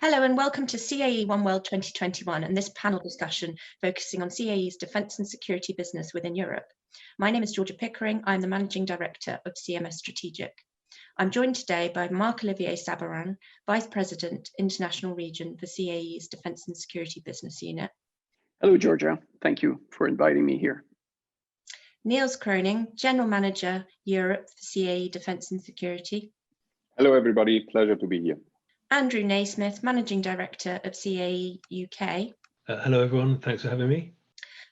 Hello and welcome to CAE OneWorld 2021 and this panel discussion focusing on CAE's defence and security business within Europe. My name is Georgia Pickering. I'm the Managing Director of CMS Strategic. I'm joined today by Marc-Olivier Sabarin, Vice President, International Region for CAE's Defence and Security Business Unit. Hello, Georgia. Thank you for inviting me here. Niels Kroning, General Manager, Europe for CAE Defence and Security. Hello, everybody. Pleasure to be here. Andrew Naismith, Managing Director of CAE UK. Hello, everyone. Thanks for having me.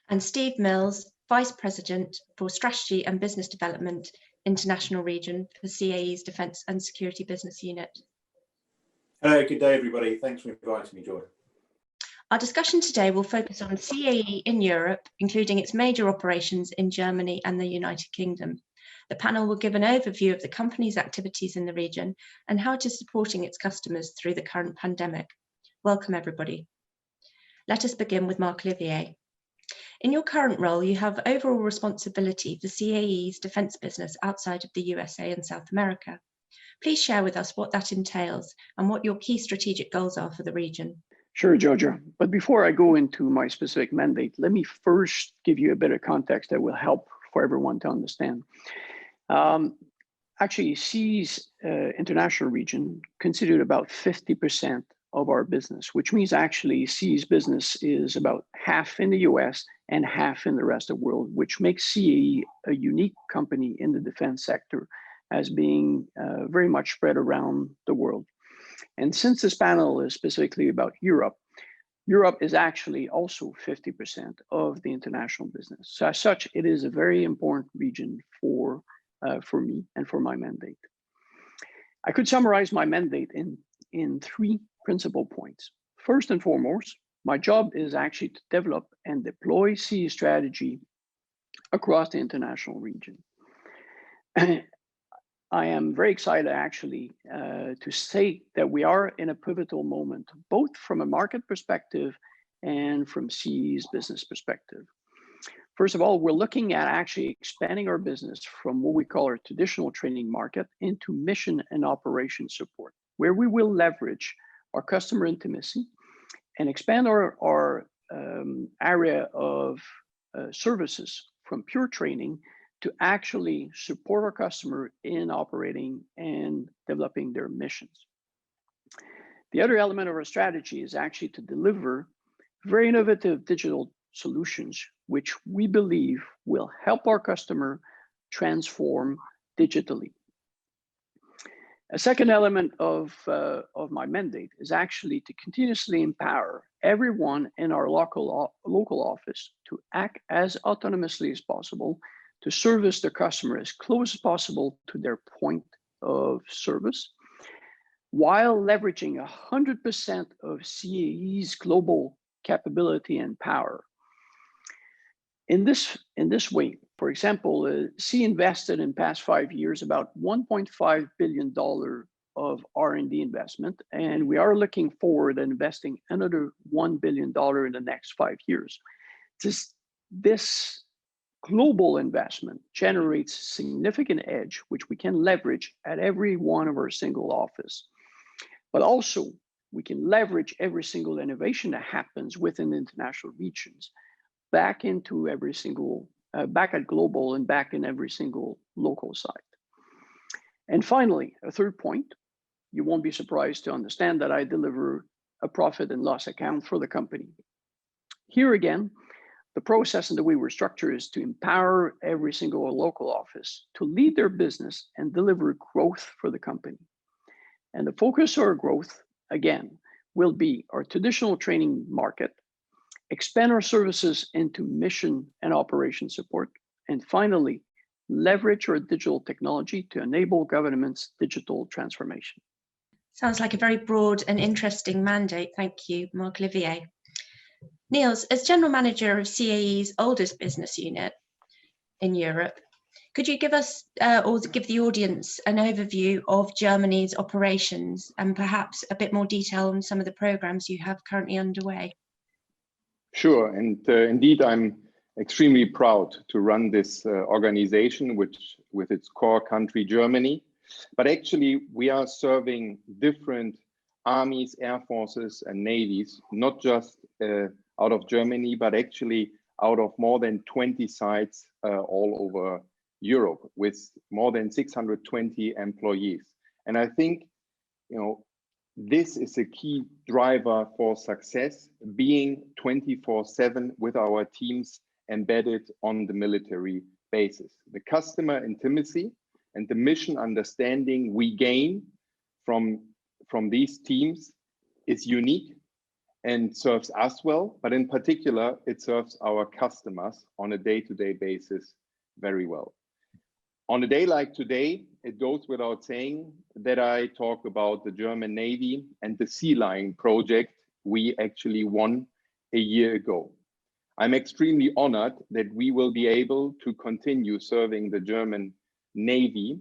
And Steve Mills, Vice President for Strategy and Business Development, International Region for CAE's Defence and Security Business Unit. Hello, good day, everybody. Thanks for inviting me, George. Our discussion today will focus on CAE in Europe, including its major operations in Germany and the United Kingdom. The panel will give an overview of the company's activities in the region and how it is supporting its customers through the current pandemic. Welcome, everybody. Let us begin with Marc-Olivier. In your current role, you have overall responsibility for CAE's defence business outside of the USA and South America. Please share with us what that entails and what your key strategic goals are for the region. Sure, Georgia. But before I go into my specific mandate, let me first give you a bit of context that will help for everyone to understand. Actually, CAE's international region constituted about 50% of our business, which means actually CAE's business is about half in the US and half in the rest of the world, which makes CAE a unique company in the defense sector as being very much spread around the world. And since this panel is specifically about Europe, Europe is actually also 50% of the international business. So as such, it is a very important region for me and for my mandate. I could summarize my mandate in three principal points. First and foremost, my job is actually to develop and deploy CAE strategy across the international region. I am very excited actually to say that we are in a pivotal moment, both from a market perspective and from CAE's business perspective. First of all, we're looking at actually expanding our business from what we call our traditional training market into mission and operation support, where we will leverage our customer intimacy and expand our area of services from pure training to actually support our customer in operating and developing their missions. The other element of our strategy is actually to deliver very innovative digital solutions, which we believe will help our customer transform digitally. A second element of my mandate is actually to continuously empower everyone in our local office to act as autonomously as possible to service the customer as close as possible to their point of service, while leveraging 100% of CAE's global capability and power. In this way, for example, CAE invested in past 5 years about $1.5 billion of R&D investment, and we are looking forward to investing another $1 billion in the next 5 years. This global investment generates significant edge, which we can leverage at every one of our single office. But also, we can leverage every single innovation that happens within the international regions back into every single, back at global and back in every single local site. And finally, a third point, you won't be surprised to understand that I deliver a profit and loss account for the company. Here again, the process and the way we're structured is to empower every single local office to lead their business and deliver growth for the company. And the focus of our growth, again, will be our traditional training market, expand our services into mission and operation support, and finally, leverage our digital technology to enable government's digital transformation. Sounds like a very broad and interesting mandate. Thank you, Marc-Olivier. Niels, as General Manager of CAE's oldest business unit in Europe, could you give us or give the audience an overview of Germany's operations and perhaps a bit more detail on some of the programs you have currently underway? Sure, and indeed, I'm extremely proud to run this organization with its core country, Germany. But actually, we are serving different armies, air forces, and navies, not just out of Germany, but actually out of more than 20 sites all over Europe, with more than 620 employees. And I think, this is a key driver for success, being 24/7 with our teams embedded on the military basis. The customer intimacy and the mission understanding we gain from these teams is unique and serves us well, but in particular, it serves our customers on a day-to-day basis very well. On a day like today, it goes without saying that I talk about the German Navy and the Sea Lion project we actually won a year ago. I'm extremely honored that we will be able to continue serving the German Navy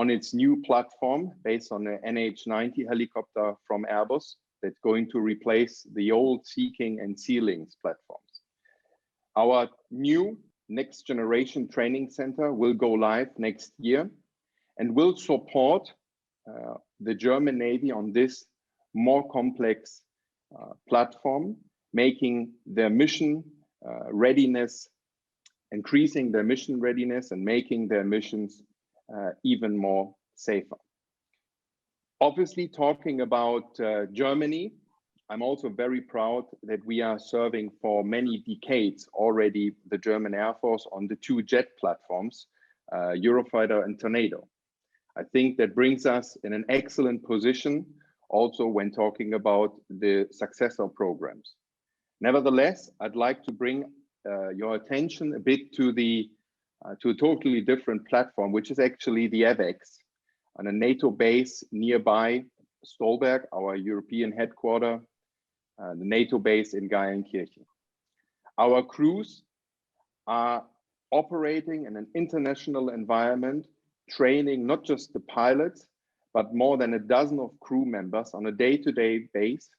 on its new platform based on the NH90 helicopter from Airbus that's going to replace the old Sea King and Sea Lynx platforms. Our new next generation training center will go live next year and will support the German Navy on this more complex platform, making their mission readiness, increasing their mission readiness and making their missions even more safer. Obviously, talking about Germany, I'm also very proud that we are serving for many decades already the German Air Force on the two jet platforms, Eurofighter and Tornado. I think that brings us in an excellent position also when talking about the successor programs. Nevertheless, I'd like to bring your attention a bit to a totally different platform, which is actually the AVEX on a NATO base nearby Stolberg, our European headquarters, the NATO base in Geilenkirchen. Our crews are operating in an international environment, training not just the pilots, but more than a dozen of crew members on a day-to-day basis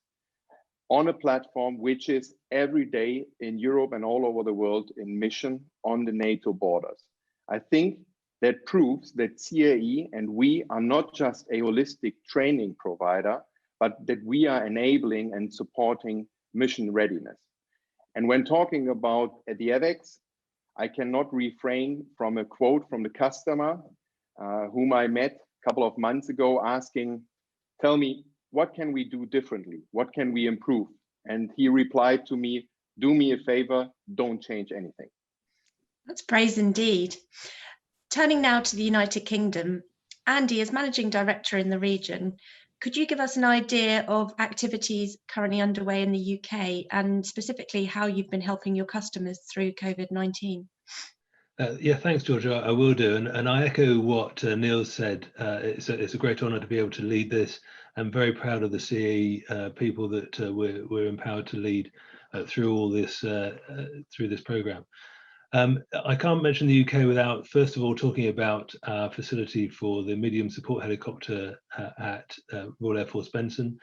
on a platform which is every day in Europe and all over the world in mission on the NATO borders. I think that proves that CAE and we are not just a holistic training provider, but that we are enabling and supporting mission readiness. And when talking about the AVEX, I cannot refrain from a quote from the customer whom I met a couple of months ago asking, tell me, what can we do differently? What can we improve? And he replied to me, do me a favor, don't change anything. That's praise indeed. Turning now to the United Kingdom, Andy, as Managing Director in the region, could you give us an idea of activities currently underway in the UK and specifically how you've been helping your customers through COVID-19? Yeah, thanks, Georgia. I will do. And I echo what Neil said. It's a great honour to be able to lead this. I'm very proud of the CAE people that we're empowered to lead through all this, through this programme. I can't mention the UK without, first of all, talking about our facility for the medium support helicopter at Royal Air Force Benson.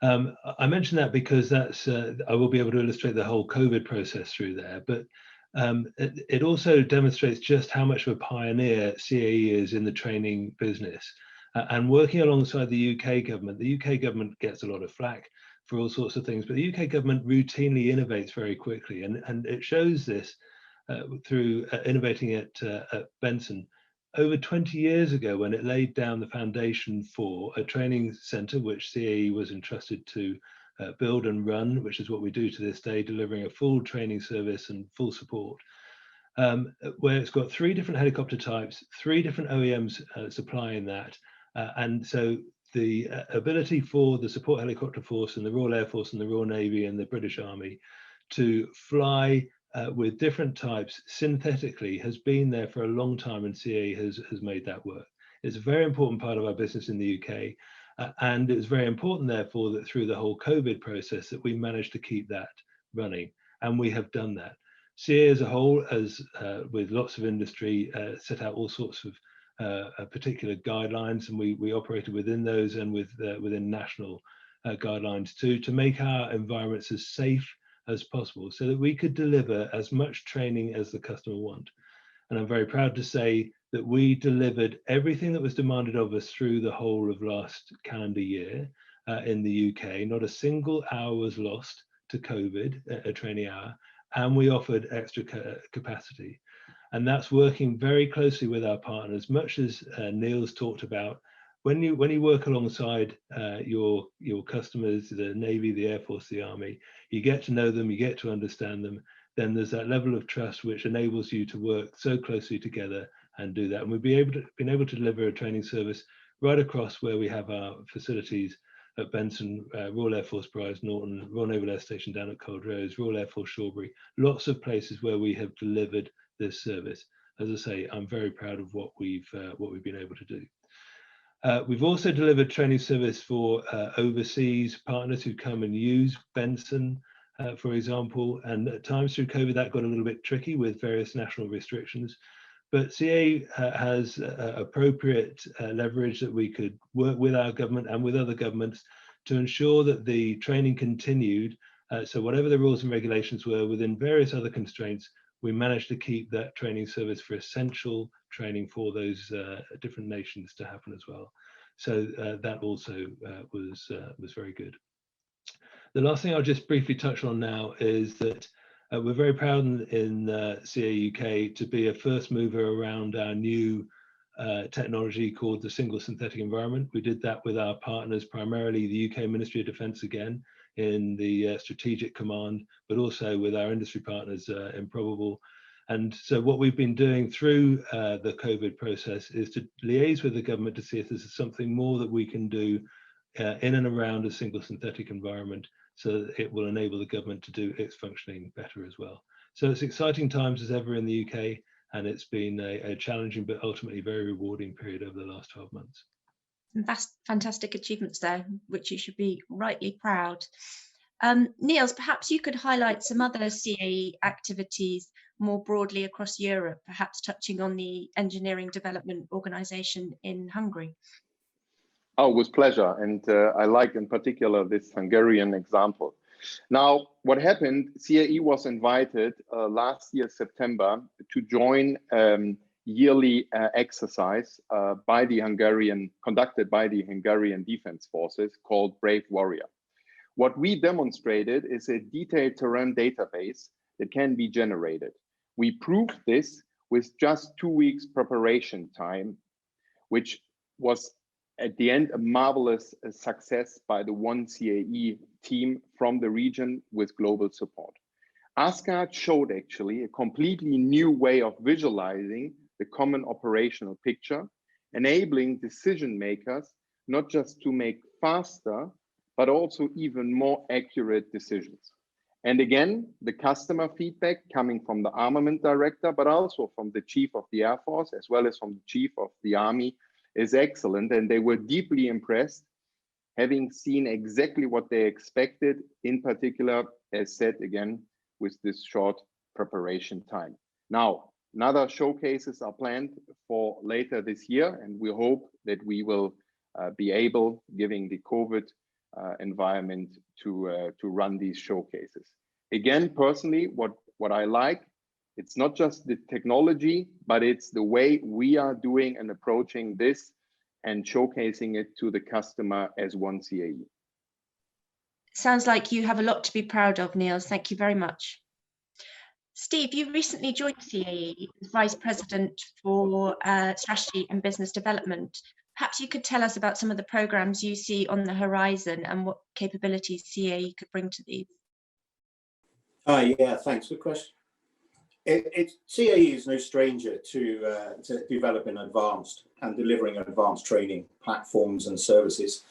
I mention that because that's I will be able to illustrate the whole COVID process through there, but it also demonstrates just how much of a pioneer CAE is in the training business. And working alongside the UK government gets a lot of flack for all sorts of things, but the UK government routinely innovates very quickly, and it shows this through innovating at Benson. Over 20 years ago, when it laid down the foundation for a training centre, which CAE was entrusted to build and run, which is what we do to this day, delivering a full training service and full support, where it's got 3 different helicopter types, 3 different OEMs supplying that. And so the ability for the support helicopter force and the Royal Air Force and the Royal Navy and the British Army to fly with different types synthetically has been there for a long time, and CAE has made that work. It's a very important part of our business in the UK, and it's very important therefore that through the whole COVID process that we managed to keep that running, and we have done that. CAE as a whole, as with lots of industry, set out all sorts of particular guidelines, and we operated within those and within national guidelines too, to make our environments as safe as possible so that we could deliver as much training as the customer want. And I'm very proud to say that we delivered everything that was demanded of us through the whole of last calendar year. in the UK. Not a single hour was lost to COVID, a training hour, and we offered extra capacity. And that's working very closely with our partners, much as Neil's talked about. When you work alongside your customers, the Navy, the Air Force, the Army, you get to know them, you get to understand them, then there's that level of trust which enables you to work so closely together and do that. And we've been able to deliver a training service right across where we have our facilities at Benson, Royal Air Force Brize Norton, Royal Naval Air Station down at Culdrose, Royal Air Force Shawbury, lots of places where we have delivered this service. As I say, I'm very proud of what we've been able to do. We've also delivered training service for overseas partners who come and use Benson, for example, and at times through COVID that got a little bit tricky with various national restrictions. But CAE has appropriate leverage that we could work with our government and with other governments to ensure that the training continued. So whatever the rules and regulations were within various other constraints, we managed to keep that training service for essential training for those different nations to happen as well. So that also was very good. The last thing I'll just briefly touch on now is that we're very proud in CAE UK to be a first mover around our new technology called the Single Synthetic Environment. We did that with our partners, primarily the UK Ministry of Defence again, in the Strategic Command, but also with our industry partners, Improbable. And so what we've been doing through the COVID process is to liaise with the government to see if there's something more that we can do in and around a single synthetic environment, so that it will enable the government to do its functioning better as well. So it's exciting times as ever in the UK, and it's been a challenging but ultimately very rewarding period over the last 12 months. That's fantastic achievements there, which you should be rightly proud. Niels, perhaps you could highlight some other CAE activities more broadly across Europe, perhaps touching on the Engineering Development Organization in Hungary. Oh, with pleasure. And I like in particular this Hungarian example. Now, what happened, CAE was invited last year, September, to join yearly exercise conducted by the Hungarian Defense Forces called Brave Warrior. What we demonstrated is a detailed terrain database that can be generated. We proved this with just 2 weeks preparation time, which was at the end a marvelous success by the One CAE team from the region with global support. Asgard showed actually a completely new way of visualizing the common operational picture, enabling decision makers not just to make faster, but also even more accurate decisions. And again, the customer feedback coming from the armament director, but also from the chief of the Air Force, as well as from the chief of the Army, is excellent. And they were deeply impressed, having seen exactly what they expected, in particular, as said again, with this short preparation time. Now, another showcases are planned for later this year, and we hope that we will be able, given the COVID environment, to run these showcases. Again, personally, what I like, it's not just the technology, but it's the way we are doing and approaching this and showcasing it to the customer as One CAE. Sounds like you have a lot to be proud of, Niels. Thank you very much. Steve, you recently joined CAE as Vice President for Strategy and Business Development. Perhaps you could tell us about some of the programs you see on the horizon and what capabilities CAE could bring to these. Yeah, thanks for the question. CAE is no stranger to developing advanced and delivering advanced training platforms and services.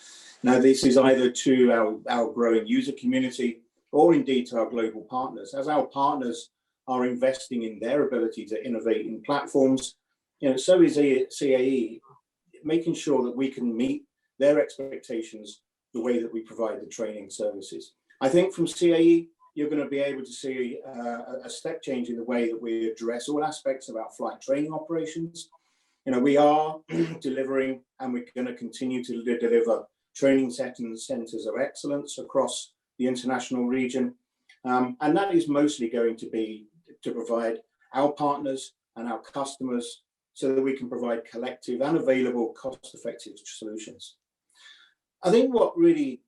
Now, this is either to our growing user community or indeed to our global partners. As our partners are investing in their ability to innovate in platforms, so is CAE, making sure that we can meet their expectations the way that we provide the training services. I think from CAE, you're going to be able to see a step change in the way that we address all aspects of our flight training operations. We are delivering, and we're going to continue to deliver training centers of excellence across the international region. And that is mostly going to be to provide our partners and our customers so that we can provide collective and available cost-effective solutions. I think what really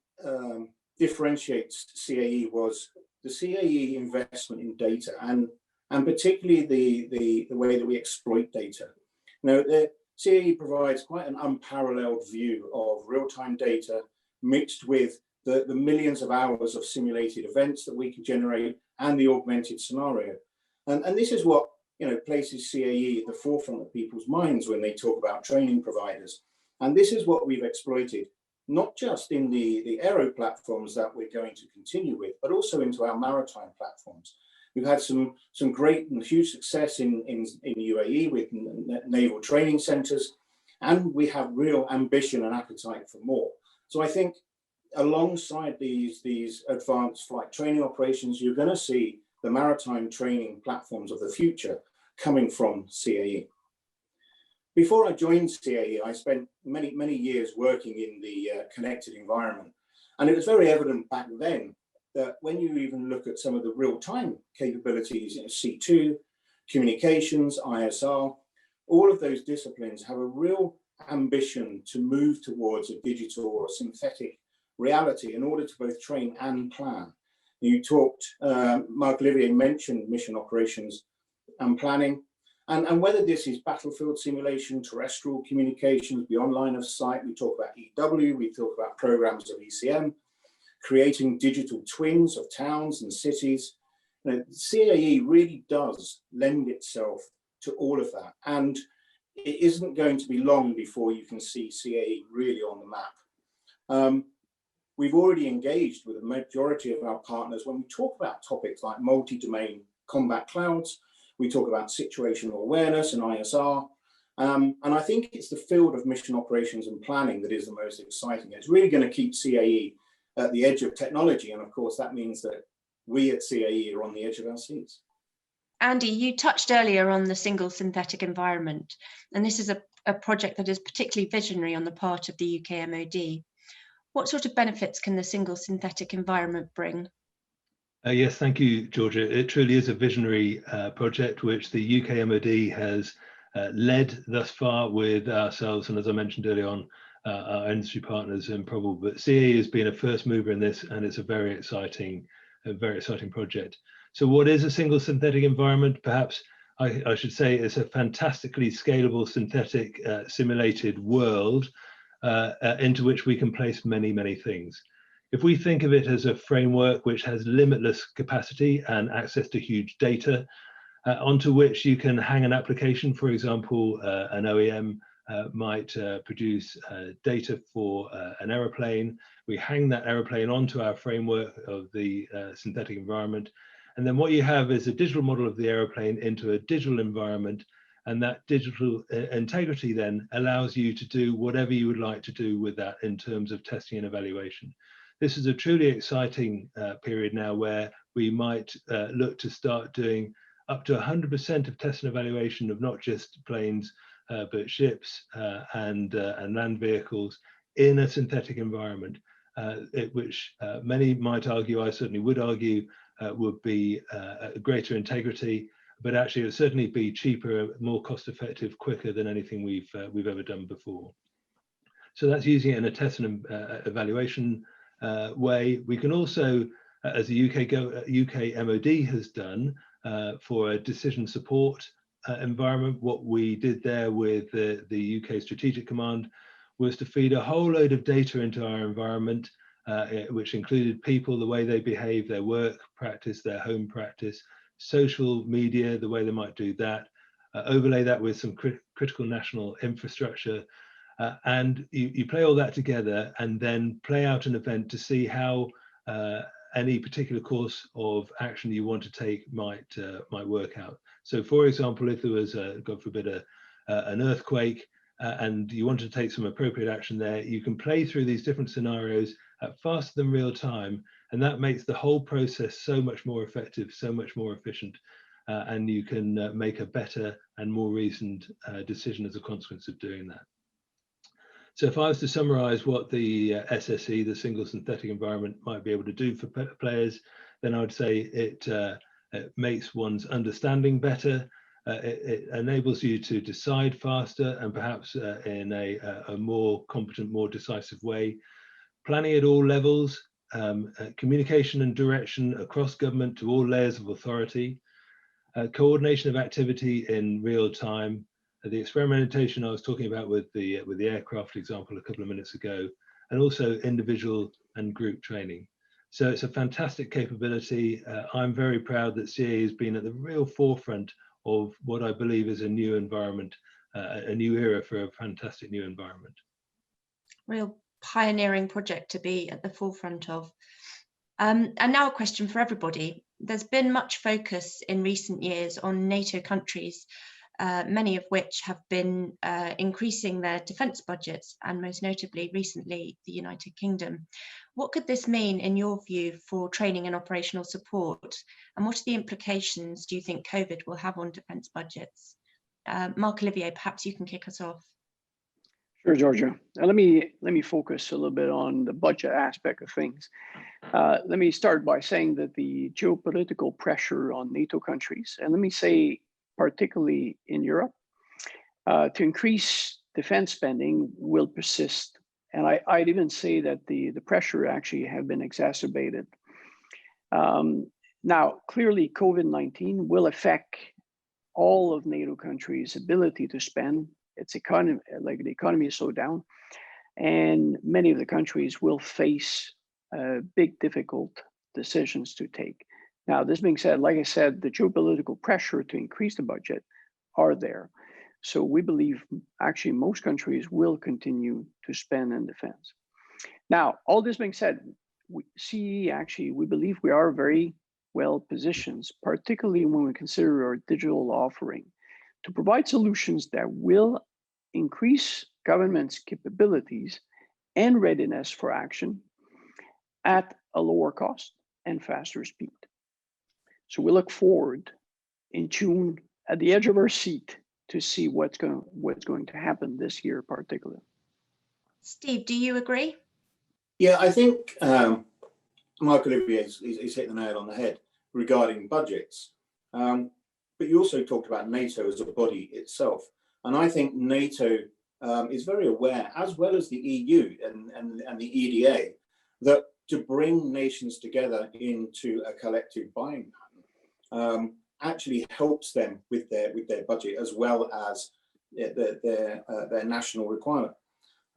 differentiates CAE was the CAE investment in data, and particularly the way that we exploit data. Now, the CAE provides quite an unparalleled view of real-time data mixed with the millions of hours of simulated events that we can generate and the augmented scenario. And this is what, you know, places CAE at the forefront of people's minds when they talk about training providers. And this is what we've exploited, not just in the aero platforms that we're going to continue with, but also into our maritime platforms. We've had some great and huge success in UAE with naval training centers, and we have real ambition and appetite for more. So I think alongside these advanced flight training operations, you're going to see the maritime training platforms of the future coming from CAE. Before I joined CAE, I spent many years working in the connected environment. And it was very evident back then that when you even look at some of the real-time capabilities, you know, C2, communications, ISR, all of those disciplines have a real ambition to move towards a digital or a synthetic reality in order to both train and plan. You talked, Mark Olivier mentioned mission operations and planning. And whether this is battlefield simulation, terrestrial communications, beyond line of sight, we talk about EW, we talk about programs of ECM, creating digital twins of towns and cities. You know, CAE really does lend itself to all of that. And it isn't going to be long before you can see CAE really on the map. We've already engaged with the majority of our partners when we talk about topics like multi-domain combat clouds. We talk about situational awareness and ISR. And I think it's the field of mission operations and planning that is the most exciting. It's really going to keep CAE at the edge of technology. And of course, that means that we at CAE are on the edge of our seats. Andy, you touched earlier on the single synthetic environment, and this is a project that is particularly visionary on the part of the UK MOD. What sort of benefits can the single synthetic environment bring? Yes, thank you, Georgia. It truly is a visionary project which the UK MOD has led thus far with ourselves, and as I mentioned earlier on, our industry partners in Probable. But CAE has been a first mover in this, and it's a very exciting project. So what is a single synthetic environment? Perhaps I should say it's a fantastically scalable synthetic simulated world into which we can place many things. If we think of it as a framework which has limitless capacity and access to huge data, onto which you can hang an application, for example, an OEM might produce data for an aeroplane. We hang that aeroplane onto our framework of the synthetic environment. And then what you have is a digital model of the aeroplane into a digital environment. And that digital integrity then allows you to do whatever you would like to do with that in terms of testing and evaluation. This is a truly exciting period now where we might look to start doing up to 100% of test and evaluation of not just planes, but ships and land vehicles in a synthetic environment, which many might argue, I certainly would argue, would be a greater integrity, but actually it would certainly be cheaper, more cost effective, quicker than anything we've ever done before. So that's using it in a test and evaluation way. We can also, as the UK MOD has done for a decision support environment, what we did there with the UK Strategic Command was to feed a whole load of data into our environment, which included people, the way they behave, their work practice, their home practice, social media, the way they might do that, overlay that with some critical national infrastructure, and you play all that together and then play out an event to see how any particular course of action you want to take might work out. So for example, if there was, God forbid, an earthquake and you want to take some appropriate action there, you can play through these different scenarios faster than real time, and that makes the whole process so much more effective, so much more efficient, and you can make a better and more reasoned decision as a consequence of doing that. So if I was to summarize what the SSE, the single synthetic environment, might be able to do for players, then I would say it makes one's understanding better. It enables you to decide faster and perhaps in a more competent, more decisive way. planning at all levels, communication and direction across government to all layers of authority, coordination of activity in real time, the experimentation I was talking about with the aircraft example a couple of minutes ago, and also individual and group training. So it's a fantastic capability. I'm very proud that CAE has been at the real forefront of what I believe is a new environment, a new era for a fantastic new environment. Real pioneering project to be at the forefront of. And now a question for everybody. There's been much focus in recent years on NATO countries, many of which have been increasing their defence budgets, and most notably recently the United Kingdom. What could this mean in your view for training and operational support? And what are the implications do you think COVID will have on defence budgets? Marc-Olivier, perhaps you can kick us off. Sure, Georgia. Let me focus a little bit on the budget aspect of things. Let me start by saying that the geopolitical pressure on NATO countries, and let me say particularly in Europe, to increase defense spending will persist. And I'd even say that the pressure actually have been exacerbated. Now, clearly COVID-19 will affect all of NATO countries' ability to spend. Its economy, like the economy is slowed down, and many of the countries will face big, difficult decisions to take. Now, this being said, like I said, the geopolitical pressure to increase the budget are there. So we believe actually most countries will continue to spend in defense. Now, all this being said, CAE actually, we believe we are very well positioned, particularly when we consider our digital offering, to provide solutions that will increase government's capabilities and readiness for action at a lower cost and faster speed. So we look forward in June at the edge of our seat to see what's going to happen this year particularly. Steve, do you agree? Yeah, I think Marc-Olivier is hit the nail on the head regarding budgets. But you also talked about NATO as a body itself. And I think NATO is very aware, as well as the EU and the EDA, that to bring nations together into a collective buying pattern actually helps them with their budget, as well as their national requirement.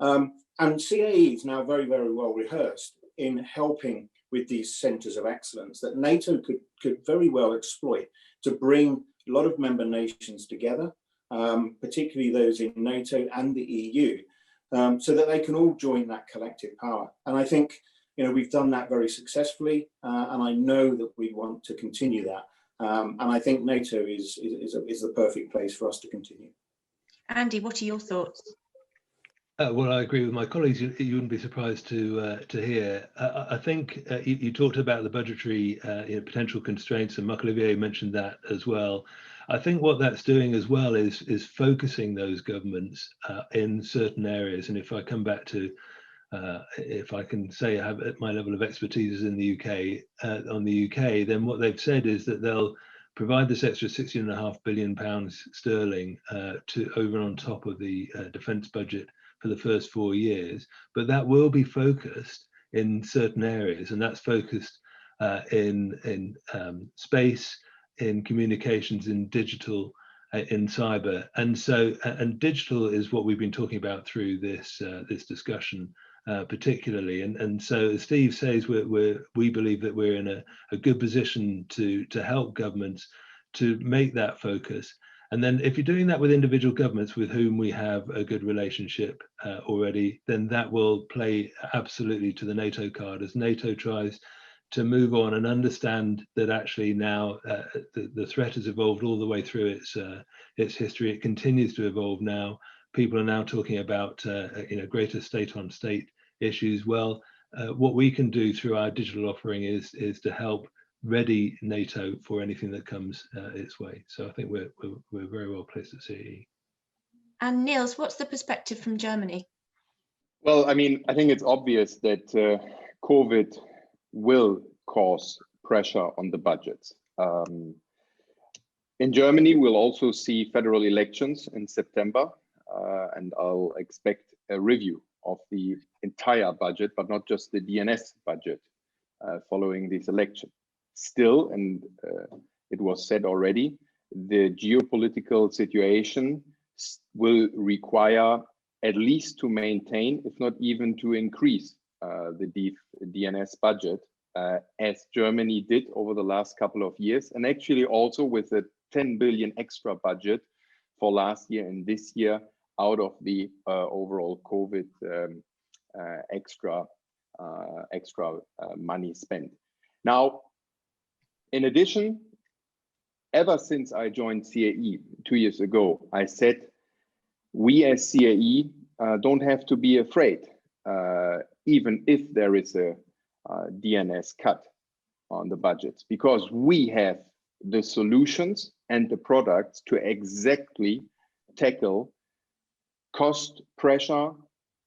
And CAE is now very, very well rehearsed in helping with these centres of excellence that NATO could very well exploit to bring a lot of member nations together, particularly those in NATO and the EU, so that they can all join that collective power. And I think, you know, we've done that very successfully, and I know that we want to continue that. And I think NATO is the perfect place for us to continue. Andy, what are your thoughts? Well, I agree with my colleagues. You wouldn't be surprised to hear. I think you talked about the budgetary potential constraints, and Marc-Olivier mentioned that as well. I think what that's doing as well is focusing those governments in certain areas. And if I come back to, if I can say I have my level of expertise is in the UK, on the UK, then what they've said is that they'll provide this extra £16.5 billion sterling to over and on top of the defence budget for the first 4 years, but that will be focused in certain areas, and that's focused in space, in communications, in digital, in cyber, and digital is what we've been talking about through this discussion, particularly, and so as Steve says, we believe that we're in a good position to help governments to make that focus. And then if you're doing that with individual governments with whom we have a good relationship already, then that will play absolutely to the NATO card as NATO tries to move on and understand that actually now the threat has evolved all the way through its history. It continues to evolve now. People are now talking about greater state-on-state issues. Well, what we can do through our digital offering is to help ready NATO for anything that comes its way. So I think we're very well placed at CAE. And Niels, what's the perspective from Germany? Well, I mean, I think it's obvious that COVID will cause pressure on the budgets. In Germany, we'll also see federal elections in September, and I'll expect a review of the entire budget, but not just the DNS budget following this election. Still, and it was said already, the geopolitical situation will require at least to maintain, if not even to increase the DNS budget, as Germany did over the last couple of years, and actually also with a 10 billion extra budget for last year and this year out of the overall COVID extra money spent. Now, in addition, ever since I joined CAE 2 years ago, I said we as CAE don't have to be afraid, even if there is a DNS cut on the budgets, because we have the solutions and the products to exactly tackle cost pressure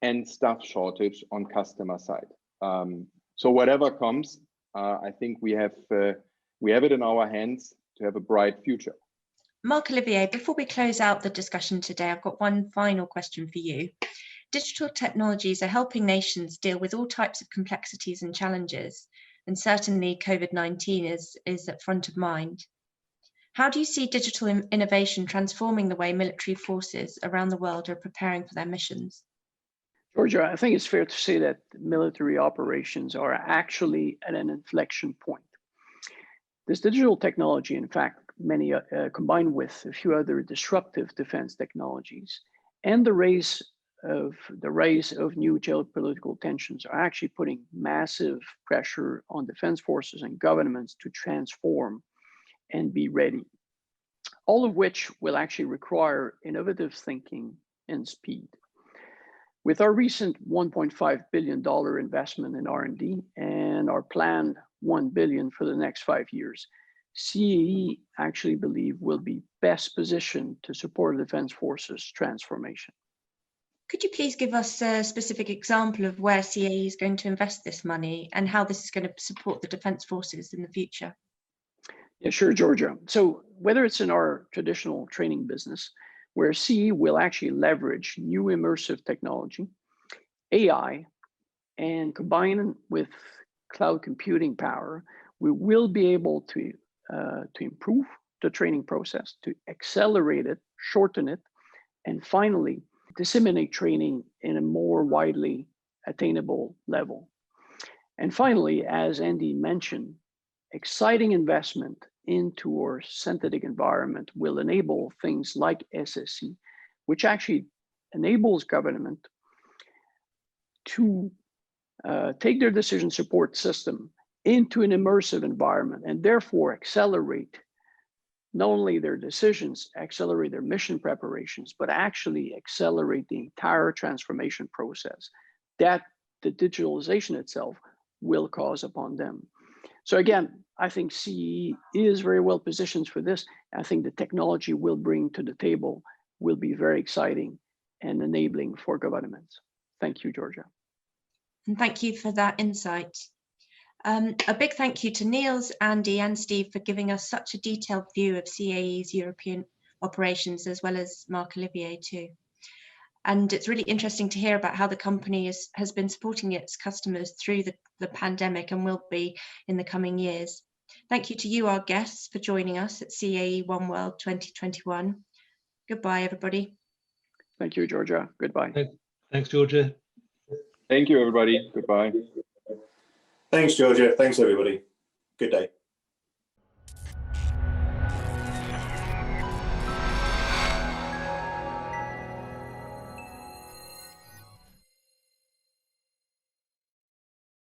and staff shortage on customer side. So whatever comes, I think we have it in our hands to have a bright future. Marc-Olivier, before we close out the discussion today, I've got one final question for you. Digital technologies are helping nations deal with all types of complexities and challenges, and certainly COVID-19 is at front of mind. How do you see digital innovation transforming the way military forces around the world are preparing for their missions? Georgia, I think it's fair to say that military operations are actually at an inflection point. This digital technology, in fact, many combined with a few other disruptive defense technologies, and the rise of new geopolitical tensions are actually putting massive pressure on defense forces and governments to transform and be ready. All of which will actually require innovative thinking and speed. With our recent $1.5 billion investment in R&D and our planned $1 billion for the next 5 years, CAE actually believe will be best positioned to support defense forces transformation. Could you please give us a specific example of where CAE is going to invest this money and how this is going to support the defense forces in the future? Yeah, sure, Georgia. So whether it's in our traditional training business, where CAE will actually leverage new immersive technology, AI, and combine with cloud computing power, we will be able to improve the training process, to accelerate it, shorten it, and finally disseminate training in a more widely attainable level. And finally, as Andy mentioned, exciting investment into our synthetic environment will enable things like SSE, which actually enables government to take their decision support system into an immersive environment and therefore accelerate not only their decisions, accelerate their mission preparations, but actually accelerate the entire transformation process that the digitalization itself will cause upon them. So again, I think CAE is very well positioned for this. I think the technology we'll bring to the table will be very exciting and enabling for governments. Thank you, Georgia. And thank you for that insight. A big thank you to Niels, Andy and Steve for giving us such a detailed view of CAE's European operations, as well as Marc-Olivier too. And it's really interesting to hear about how the company has been supporting its customers through the pandemic and will be in the coming years. Thank you to you, our guests, for joining us at CAE OneWorld 2021. Goodbye, everybody. Thank you, Georgia. Goodbye. Thanks, Georgia. Thank you, everybody. Goodbye. Thanks, Georgia. Thanks, everybody. Good day.